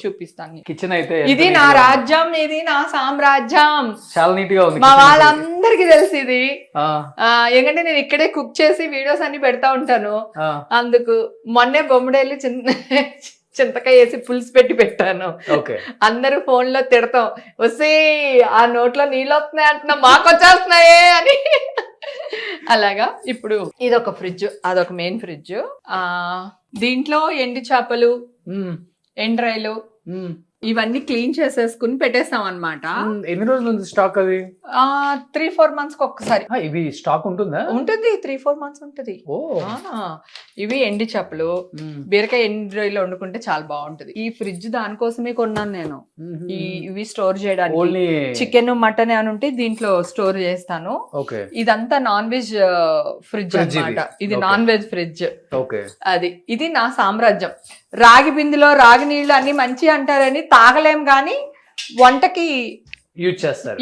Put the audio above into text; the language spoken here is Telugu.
చూపిస్తాను. కిచెన్ అయితే ఇది నా రాజ్యం, ఇది నా సామ్రాజ్యం. చాలా నీట్ గా ఉంది. మా వాళ్ళందరికి తెలుసు ఇది. ఎందుకంటే నేను ఇక్కడే కుక్ చేసి వీడియోస్ అన్ని పెడతా ఉంటాను. అందుకు మొన్నే బొమ్మడేళ్ళు చింతకాయ వేసి పులుసు పెట్టాను. అందరూ ఫోన్ లో తిడతాం, వస్తే ఆ నోట్లో నీళ్ళు వస్తున్నాయి అంటున్నా, మాకు వచ్చేస్తున్నాయే అని. అలాగా ఇప్పుడు ఇదొక ఫ్రిడ్జ్, అదొక మెయిన్ ఫ్రిడ్జ్. దీంట్లో ఎండి చేపలు, ఎండ్రాయిలు ఇవన్నీ క్లీన్ చేసేసుకుని పెట్టేస్తాం అన్నమాట. ఎన్ని రోజులు ఉంది స్టాక్? అది 3-4 months ఒక్కసారి. ఇవి స్టాక్ ఉంటుందా? ఉంటుంది, 3-4 months ఉంటుంది. ఇవి ఎండి చేపలు, బీరకాయ ఎండ్రాయిలు వండుకుంటే చాలా బాగుంటది. ఈ ఫ్రిడ్జ్ దానికోసమే కొన్నాను నేను. ఇవి స్టోర్ చేయడానికి, చికెన్ మటన్ అని ఉంటే దీంట్లో స్టోర్ చేస్తాను. ఇదంతా నాన్ వెజ్ ఫ్రిడ్జ్ అన్నమాట. ఇది నాన్ వెజ్ ఫ్రిడ్జ్. అది ఇది నా సామ్రాజ్యం. రాగి బిందులో రాగి నీళ్లు అన్ని మంచి అంటారని తాగలేం, గానీ వంటకి యూజ్ చేస్తాను.